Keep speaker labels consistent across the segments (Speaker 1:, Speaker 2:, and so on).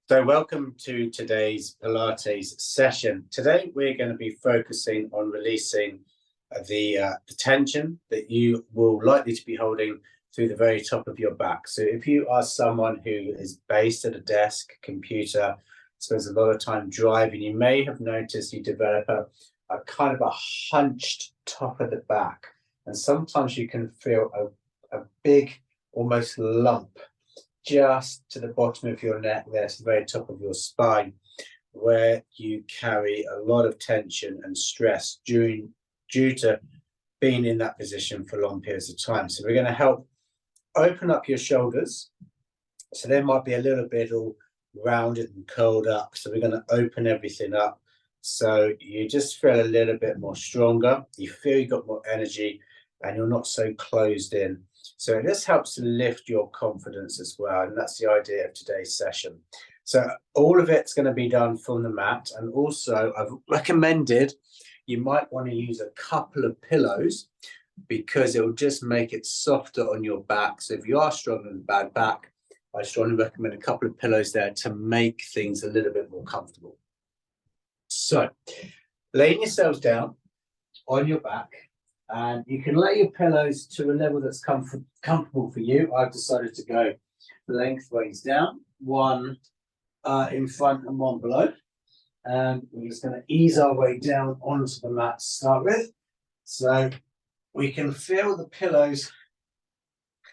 Speaker 1: So welcome to today's Pilates session. Today we're going to be focusing on releasing the tension that you will likely to be holding through the very top of your back. So if you are someone who is based at a desk, computer, spends a lot of time driving, you may have noticed you develop a kind of a hunched top of the back. And sometimes you can feel a big, almost lump just to the bottom of your neck there, to the very top of your spine, where you carry a lot of tension and stress due to being in that position for long periods of time. So we're going to help open up your shoulders. So they might be a little bit all rounded and curled up. So we're going to open everything up. So you just feel a little bit more stronger. You feel you've got more energy and you're not so closed in. So this helps to lift your confidence as well. And that's the idea of today's session. So all of it's going to be done from the mat. And also I've recommended you might want to use a couple of pillows because it will just make it softer on your back. So if you are struggling with bad back, I strongly recommend a couple of pillows there to make things a little bit more comfortable. So laying yourselves down on your back, and you can lay your pillows to a level that's comfortable for you. I've decided to go lengthways down, one in front and one below. And we're just going to ease our way down onto the mat to start with. So we can feel the pillows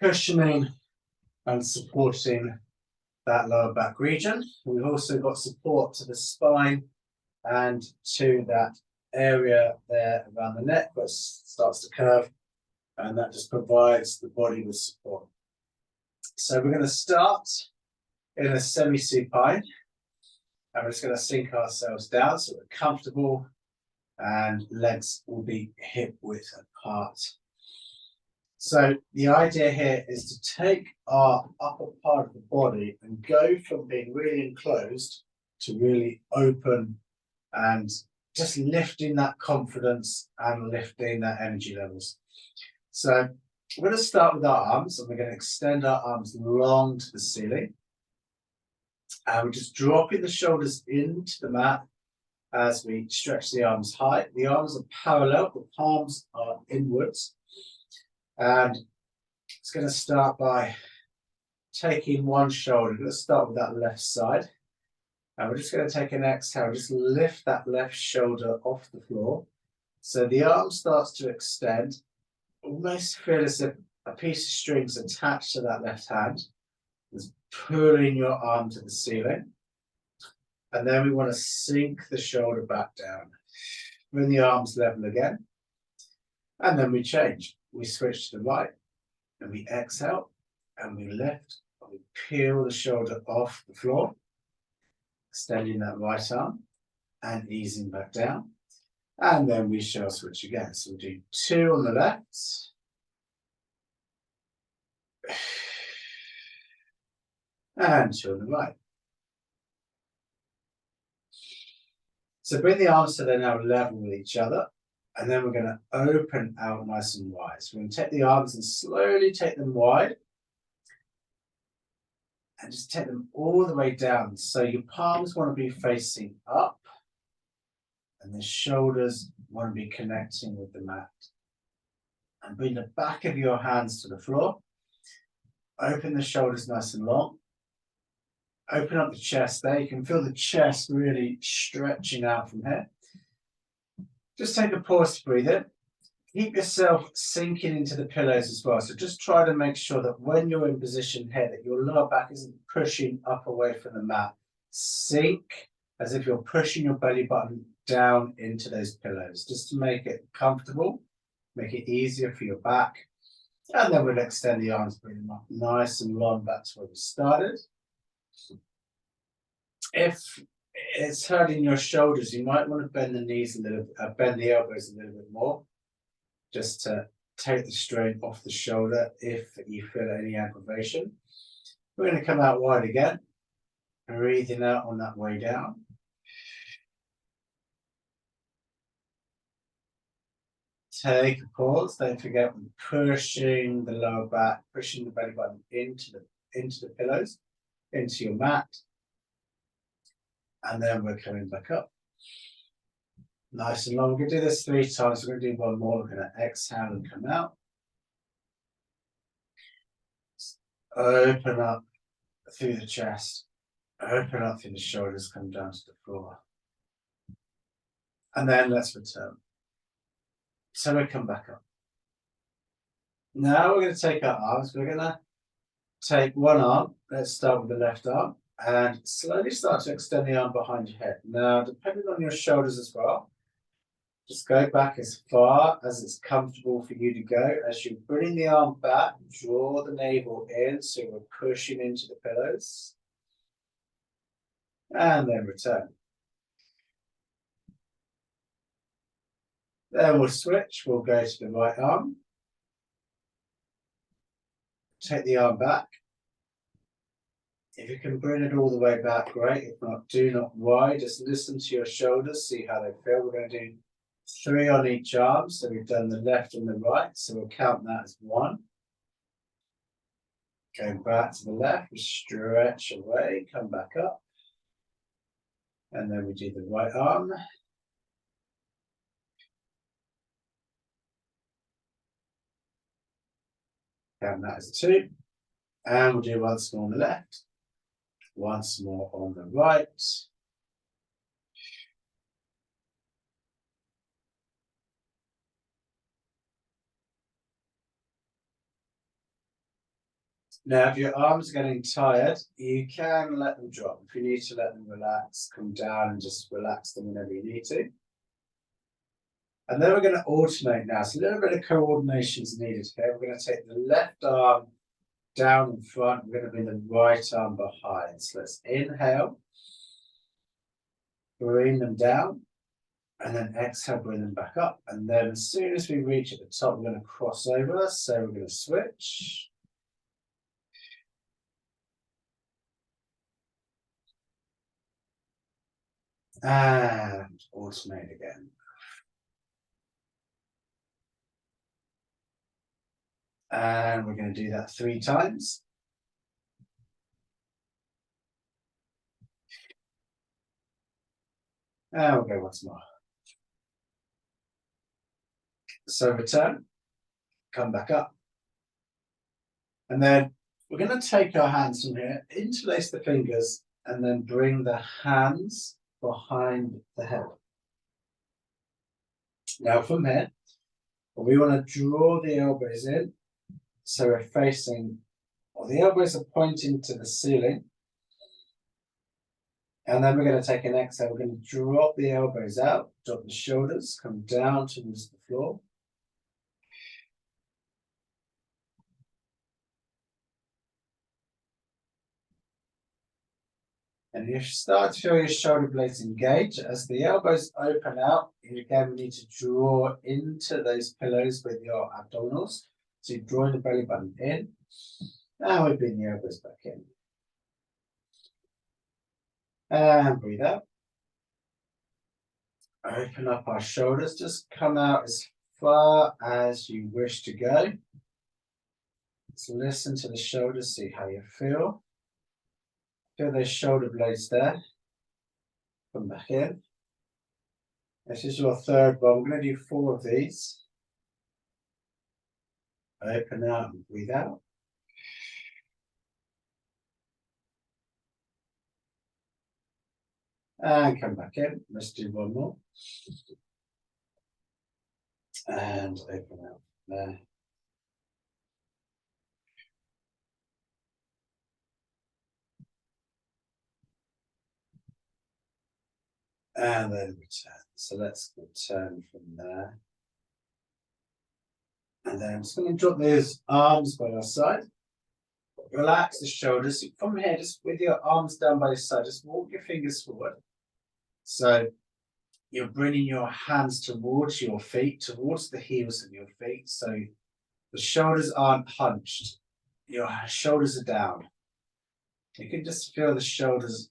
Speaker 1: cushioning and supporting that lower back region. We've also got support to the spine and to that area there around the neck that starts to curve, and that just provides the body with support. So we're going to start in a semi-supine, and we're just going to sink ourselves down so we're comfortable, and legs will be hip width apart. So the idea here is to take our upper part of the body and go from being really enclosed to really open, and just lifting that confidence and lifting that energy levels. So we're going to start with our arms, and we're going to extend our arms long to the ceiling. And we're just dropping the shoulders into the mat as we stretch the arms high. The arms are parallel, the palms are inwards. And it's going to start by taking one shoulder. Let's start with that left side. And we're just going to take an exhale, just lift that left shoulder off the floor. So the arm starts to extend, almost feel as if a piece of string is attached to that left hand. Just pulling your arm to the ceiling. And then we want to sink the shoulder back down. Bring the arms level again. And then we change. We switch to the right. And we exhale. And we lift. And we peel the shoulder off the floor. Extending that right arm and easing back down. And then we shall switch again. So we'll do two on the left. And two on the right. So bring the arms so they're now level with each other. And then we're going to open out nice and wide. So we're going to take the arms and slowly take them wide. And just take them all the way down. So your palms want to be facing up. And the shoulders want to be connecting with the mat. And bring the back of your hands to the floor. Open the shoulders nice and long. Open up the chest there. You can feel the chest really stretching out from here. Just take a pause to breathe in. Keep yourself sinking into the pillows as well. So just try to make sure that when you're in position here, that your lower back isn't pushing up away from the mat. Sink as if you're pushing your belly button down into those pillows, just to make it comfortable, make it easier for your back. And then we'll extend the arms, bring them up nice and long back to where we started. If it's hurting your shoulders, you might want to bend the knees a little, bend the elbows a little bit more, just to take the strain off the shoulder if you feel any aggravation. We're going to come out wide again, breathing out on that way down. Take a pause. Don't forget we're pushing the lower back, pushing the belly button into the pillows, into your mat. And then we're coming back up. Nice and long. We're going to do this 3 times. We're going to do one more. We're going to exhale and come out. Open up through the chest. Open up through the shoulders. Come down to the floor. And then let's return. So we come back up. Now we're going to take our arms. We're going to take one arm. Let's start with the left arm. And slowly start to extend the arm behind your head. Now, depending on your shoulders as well, just go back as far as it's comfortable for you to go. As you're bringing the arm back, draw the navel in so we're pushing into the pillows. And then return. Then we'll switch. We'll go to the right arm. Take the arm back. If you can bring it all the way back, great. If not, do not worry. Just listen to your shoulders, see how they feel. We're going to do 3 on each arm. So we've done the left and the right. So we'll count that as 1. Going back to the left, we stretch away, come back up. And then we do the right arm. Count that as 2. And we'll do once more on the left. Once more on the right. Now, if your arms are getting tired, you can let them drop. If you need to let them relax, come down and just relax them whenever you need to. And then we're going to alternate now. So a little bit of coordination is needed here. We're going to take the left arm down in front. We're going to bring the right arm behind. So let's inhale. Bring them down. And then exhale, bring them back up. And then as soon as we reach at the top, we're going to cross over. So we're going to switch. And alternate again. And we're going to do that 3 times. And we'll go once more. So return, come back up. And then we're going to take our hands from here, interlace the fingers, and then bring the hands behind the head. Now from here, we want to draw the elbows in. So we're facing, well, the elbows are pointing to the ceiling. And then we're going to take an exhale. We're going to drop the elbows out, drop the shoulders, come down towards the floor. And you start to feel your shoulder blades engage. As the elbows open out, you again need to draw into those pillows with your abdominals. So you're drawing the belly button in. Now we bring the elbows back in. And breathe out. Open up our shoulders. Just come out as far as you wish to go. Just listen to the shoulders, see how you feel. Feel those shoulder blades there. Come back in. This is your 3rd one. We're going to do 4 of these. Open out and breathe out. And come back in. Let's do 1 more. And open out there. And then return. So let's return from there. And then I'm just going to drop those arms by your side. Relax the shoulders. From here, just with your arms down by your side, just walk your fingers forward. So you're bringing your hands towards your feet, towards the heels of your feet. So the shoulders aren't hunched. Your shoulders are down. You can just feel the shoulders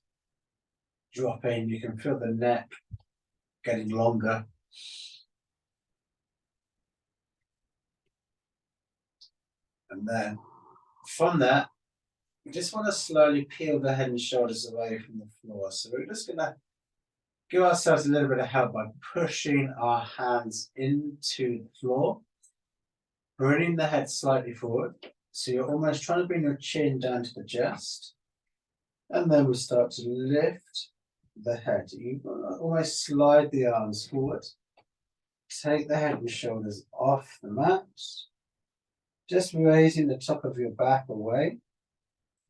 Speaker 1: dropping. You can feel the neck getting longer. And then from that, We just want to slowly peel the head and shoulders away from the floor. So we're just going to give ourselves a little bit of help by pushing our hands into the floor, bringing the head slightly forward. So you're almost trying to bring your chin down to the chest. And then we start to lift the head. You almost slide the arms forward. Take the head and shoulders off the mat. Just raising the top of your back away.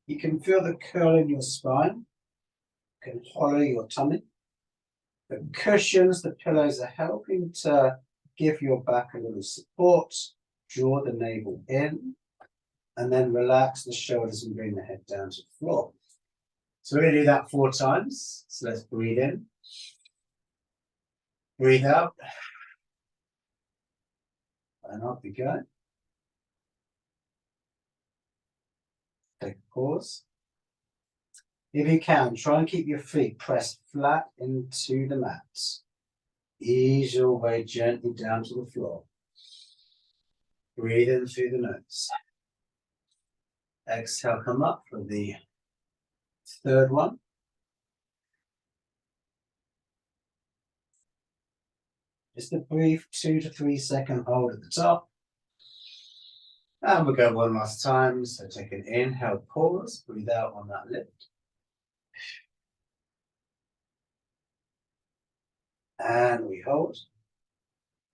Speaker 1: You can feel the curl in your spine. You can hollow your tummy. The cushions, the pillows are helping to give your back a little support. Draw the navel in. And then relax the shoulders and bring the head down to the floor. So we're going to do that 4 times. So let's breathe in. Breathe out. And up we go. Take a pause. If you can, try and keep your feet pressed flat into the mat. Ease your way gently down to the floor. Breathe in through the nose. Exhale, come up for the 3rd one. Just a brief 2 to 3 second hold at the top. And we'll go one last time. So take an inhale, pause, breathe out on that lift. And we hold.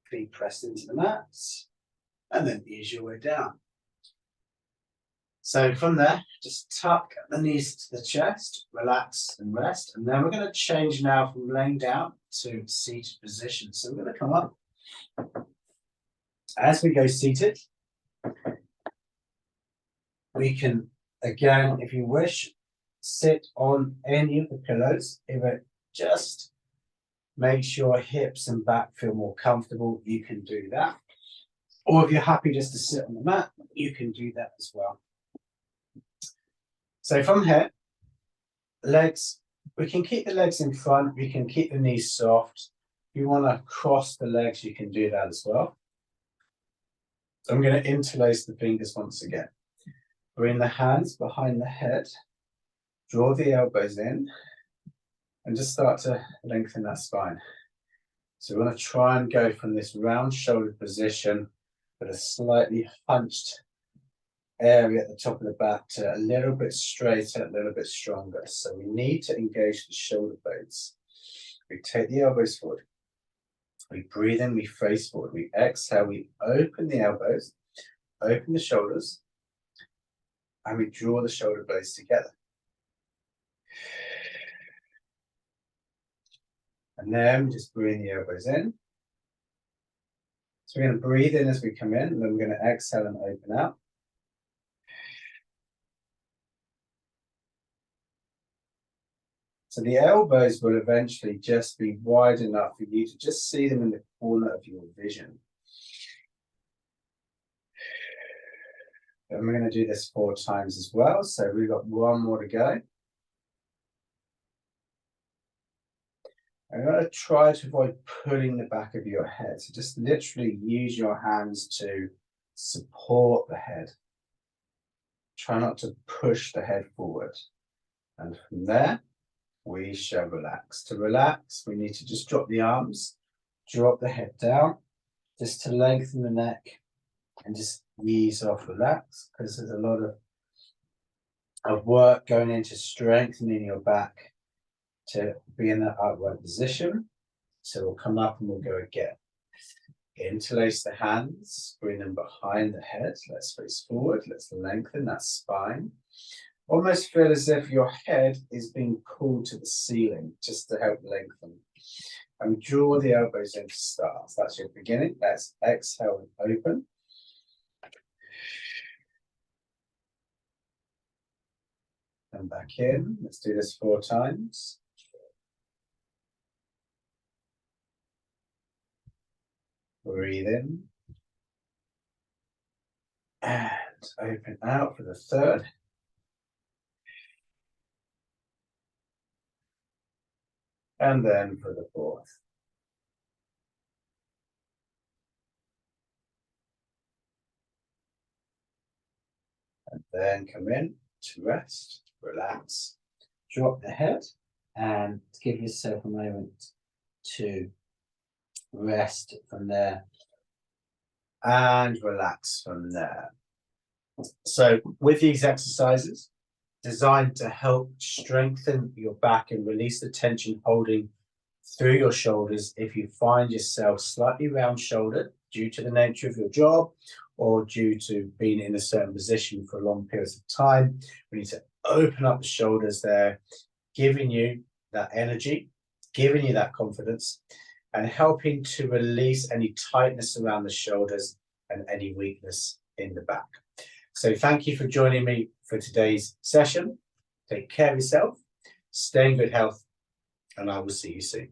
Speaker 1: Feet pressed into the mat. And then ease your way down. So from there, just tuck the knees to the chest, relax and rest. And then we're going to change now from laying down to seated position. So we're going to come up. As we go seated, we can, again, if you wish, sit on any of the pillows. If it just makes your hips and back feel more comfortable, you can do that. Or if you're happy just to sit on the mat, you can do that as well. So from here, legs, we can keep the legs in front, we can keep the knees soft. If you want to cross the legs, you can do that as well. So I'm going to interlace the fingers once again. Bring the hands behind the head, draw the elbows in, and just start to lengthen that spine. So we want to try and go from this round shoulder position with a slightly hunched area at the top of the back to a little bit straighter, a little bit stronger. So we need to engage the shoulder blades. We take the elbows forward. We breathe in, we face forward. We exhale, we open the elbows, open the shoulders, and we draw the shoulder blades together. And then we just bring the elbows in. So we're going to breathe in as we come in, and then we're going to exhale and open out. So the elbows will eventually just be wide enough for you to just see them in the corner of your vision. And we're going to do this 4 times as well. So we've got 1 more to go. I'm going to try to avoid pulling the back of your head. So just literally use your hands to support the head. Try not to push the head forward. And from there, we shall relax. To relax, we need to just drop the arms, drop the head down, just to lengthen the neck and just ease off, relax, because there's a lot of work going into strengthening your back to be in that upright position. So we'll come up and we'll go again. Interlace the hands, bring them behind the head. Let's face forward. Let's lengthen that spine. Almost feel as if your head is being pulled to the ceiling just to help lengthen. And draw the elbows in to start. So that's your beginning. Let's exhale and open. And back in. Let's do this 4 times. Breathe in. And open out for the 3rd. And then for the 4th. And then come in. to rest, relax.
Speaker 2: Drop the head and give yourself a moment to rest from there.
Speaker 1: And relax from there. So with these exercises, designed to help strengthen your back and release the tension holding through your shoulders if you find yourself slightly round-shouldered due to the nature of your job or due to being in a certain position for long periods of time. We need to open up the shoulders there, giving you that energy, giving you that confidence, and helping to release any tightness around the shoulders and any weakness in the back. So thank you for joining me for today's session. Take care of yourself, stay in good health, and I will see you soon.